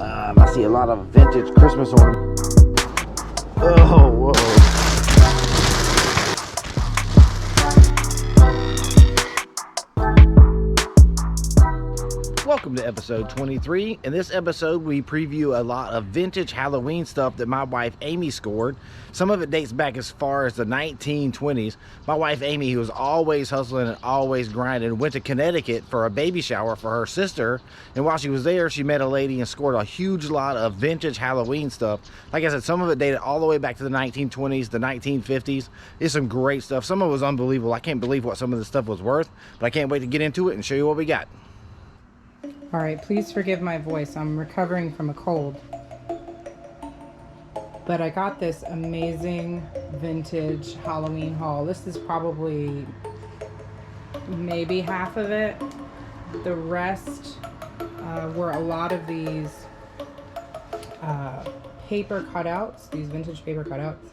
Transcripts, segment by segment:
I see a lot of vintage Christmas ornaments. Oh, whoa. Welcome to episode 23. In this episode, we preview a lot of vintage Halloween stuff that my wife Amy scored. Some of it dates back as far as the 1920s. My wife Amy, who was always hustling and always grinding, went to Connecticut for a baby shower for her sister. And while she was there, she met a lady and scored a huge lot of vintage Halloween stuff. Like I said, some of it dated all the way back to the 1920s, the 1950s. It's some great stuff. Some of it was unbelievable. I can't believe what some of the stuff was worth, but I can't wait to get into it and show you what we got. All right, please forgive my voice. I'm recovering from a cold. But I got this amazing vintage Halloween haul. This is probably maybe half of it. The rest were a lot of these paper cutouts, these vintage paper cutouts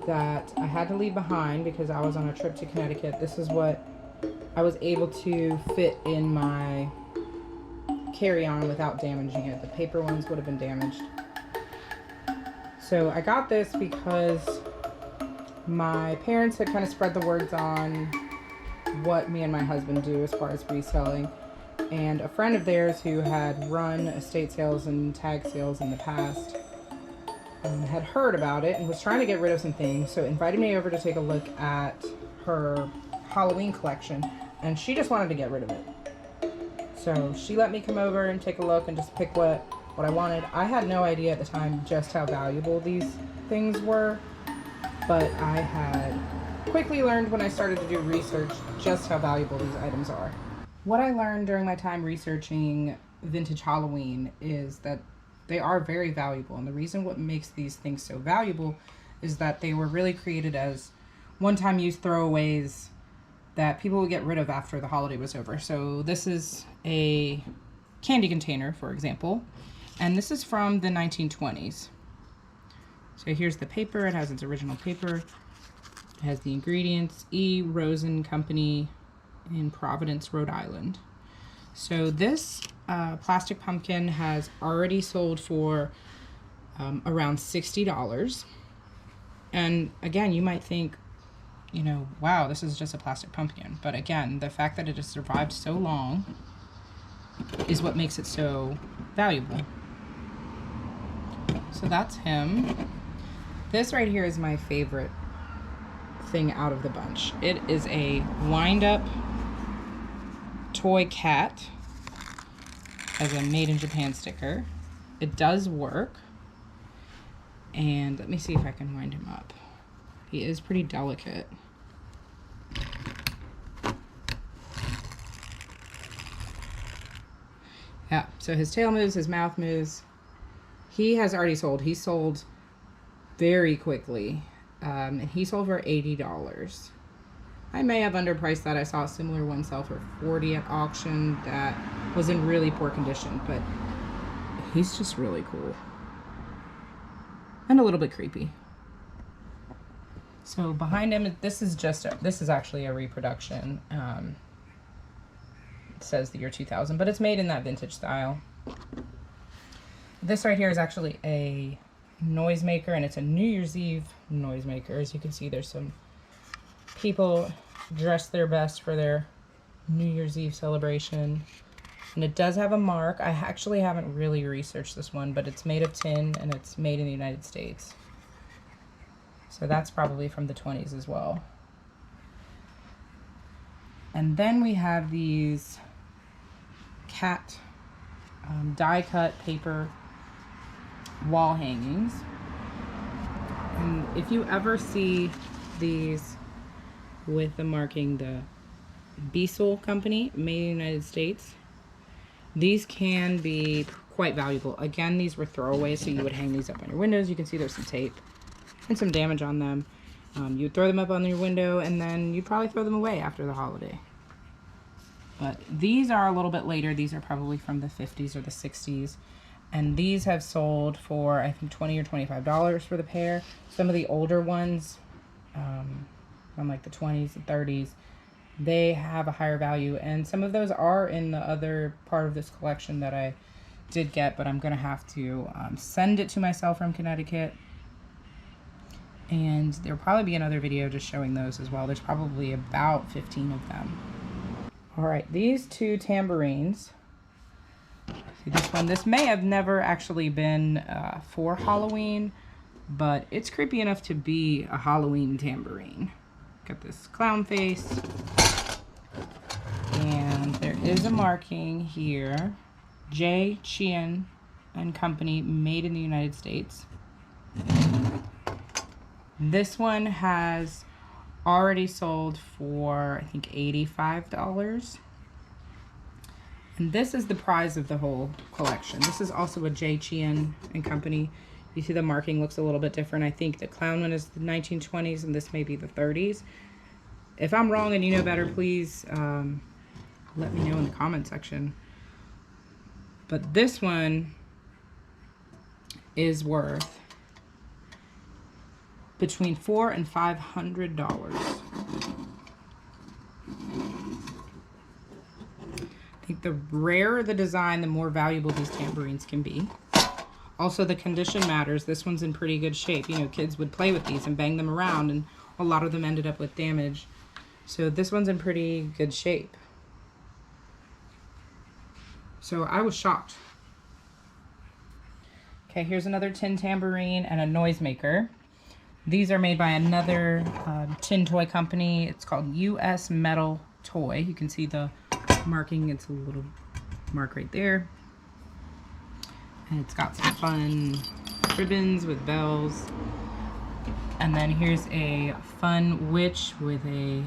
that I had to leave behind because I was on a trip to Connecticut. This is what I was able to fit in my carry-on without damaging it. The paper ones would have been damaged. So I got this because my parents had kind of spread the words on what me and my husband do as far as reselling, and a friend of theirs who had run estate sales and tag sales in the past had heard about it and was trying to get rid of some things, so invited me over to take a look at her Halloween collection, and she just wanted to get rid of it. So she let me come over and take a look and just pick what I wanted. I had no idea at the time just how valuable these things were, but I had quickly learned when I started to do research just how valuable these items are. What I learned during my time researching vintage Halloween is that they are very valuable, and the reason what makes these things so valuable is that they were really created as one-time use throwaways that people would get rid of after the holiday was over. So this is a candy container, for example, and this is from the 1920s. So here's the paper. It has its original paper. It has the ingredients, E. Rosen Company in Providence, Rhode Island. So this plastic pumpkin has already sold for around $60. And again, you might think, you know, wow, this is just a plastic pumpkin. But again, the fact that it has survived so long is what makes it so valuable. So that's him. This right here is my favorite thing out of the bunch. It is a wind-up toy cat. Has a made in Japan sticker. It does work. And let me see if I can wind him up. He is pretty delicate. Yeah, so his tail moves, his mouth moves. He has already sold. He sold very quickly. And he sold for $80. I may have underpriced that. I saw a similar one sell for $40 at auction that was in really poor condition, but he's just really cool. And a little bit creepy. So behind him, this is actually a reproduction. It says the year 2000, but it's made in that vintage style. This right here is actually a noisemaker, and it's a New Year's Eve noisemaker. As you can see, there's some people dressed their best for their New Year's Eve celebration. And it does have a mark. I actually haven't really researched this one, but it's made of tin and it's made in the United States. So that's probably from the 20s as well. And then we have these cat die-cut paper wall hangings. And if you ever see these with the marking the Resale Company, made in the United States, these can be quite valuable. Again, these were throwaways, so you would hang these up on your windows. You can see there's some tape and some damage on them. You'd throw them up on your window, and then you'd probably throw them away after the holiday. But these are a little bit later. These are probably from the 50s or the 60s. And these have sold for, I think, $20 or $25 for the pair. Some of the older ones, from like the 20s and 30s, they have a higher value. And some of those are in the other part of this collection that I did get, but I'm gonna have to send it to myself from Connecticut. And there'll probably be another video just showing those as well. There's probably about 15 of them. All right, these two tambourines. See this one? This may have never actually been for Halloween, but it's creepy enough to be a Halloween tambourine. Got this clown face. And there is a marking here. J. Chien and Company, made in the United States. This one has already sold for, I think, $85. And this is the prize of the whole collection. This is also a J. Chien and Company. You see the marking looks a little bit different. I think the clown one is the 1920s and this may be the 30s. If I'm wrong and you know better, please let me know in the comment section. But this one is worth between $400 and $500. I think the rarer the design, the more valuable these tambourines can be. Also, the condition matters. This one's in pretty good shape. You know, kids would play with these and bang them around, and a lot of them ended up with damage. So this one's in pretty good shape. So I was shocked. Okay, here's another tin tambourine and a noisemaker. These are made by another tin toy company. It's called US Metal Toy. You can see the marking. It's a little mark right there. And it's got some fun ribbons with bells. And then here's a fun witch with a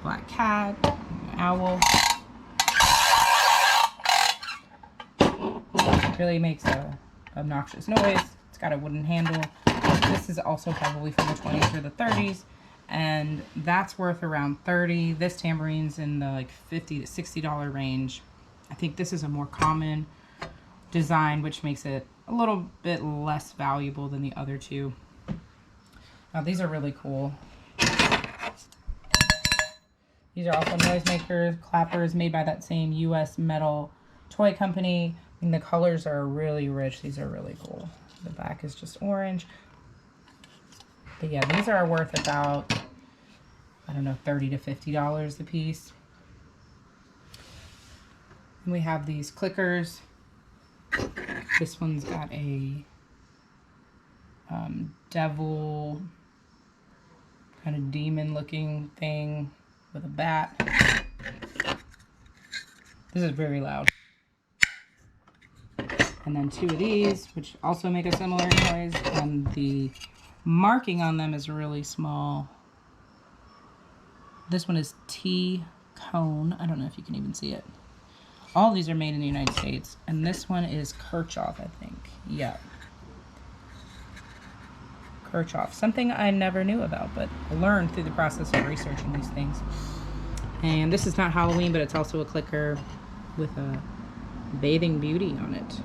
black cat, an owl. It really makes a obnoxious noise. It's got a wooden handle. This is also probably from the 20s or the 30s, and that's worth around $30. This tambourine's in the like $50 to $60 range. I think this is a more common design, which makes it a little bit less valuable than the other two. Now these are really cool. These are also noisemakers, clappers, made by that same US Metal Toy Company. And the colors are really rich. These are really cool. The back is just orange. But yeah, these are worth about, I don't know, $30 to $50 a piece. And we have these clickers. This one's got a devil, kind of demon looking thing with a bat. This is very loud. And then two of these, which also make a similar noise, and the marking on them is really small. This one is T-Cone. I don't know if you can even see it. All these are made in the United States, and this one is Kirchhoff, I think. Yeah. Kirchhoff. Something I never knew about, but I learned through the process of researching these things. And this is not Halloween, but it's also a clicker with a bathing beauty on it.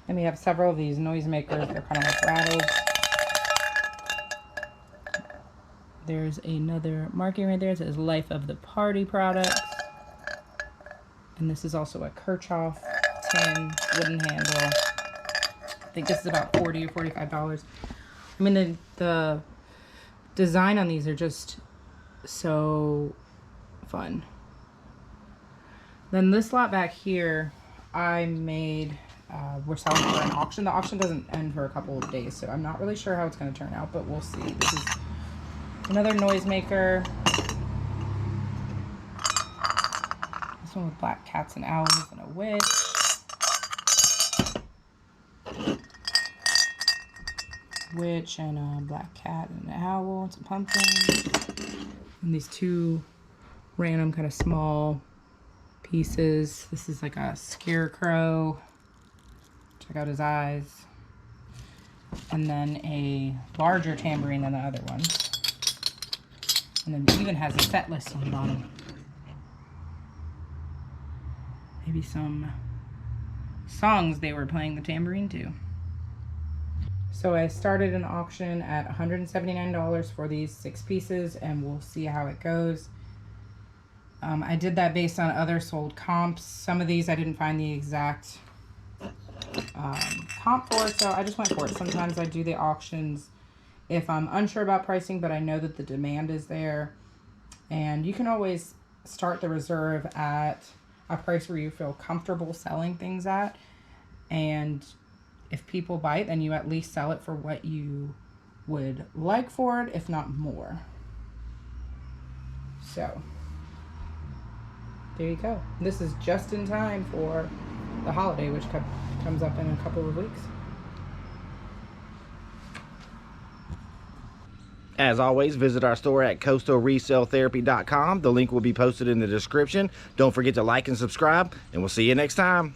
And we have several of these noisemakers. They're kind of like rattles. There's another marking right there. It says Life of the Party Products. And this is also a Kirchhoff tin wooden handle. I think this is about $40 or $45. I mean, the design on these are just so fun. Then this lot back here, I made, we're selling for an auction. The auction doesn't end for a couple of days, so I'm not really sure how it's going to turn out, but we'll see. This is another noisemaker. This one with black cats and owls and a witch. Witch and a black cat and an owl and some pumpkins. And these two random kind of small pieces. This is like a scarecrow. Check out his eyes. And then a larger tambourine than the other ones. And then it even has a set list on the bottom. Maybe some songs they were playing the tambourine to. So I started an auction at $179 for these 6 pieces, and we'll see how it goes. I did that based on other sold comps. Some of these I didn't find the exact comp for, so I just went for it. Sometimes I do the auctions if I'm unsure about pricing, but I know that the demand is there. And you can always start the reserve at a price where you feel comfortable selling things at. And if people buy it, then you at least sell it for what you would like for it, if not more. So there you go. This is just in time for the holiday, which comes up in a couple of weeks. As always, visit our store at coastalresaleTherapy.com. The link will be posted in the description. Don't forget to like and subscribe, and we'll see you next time.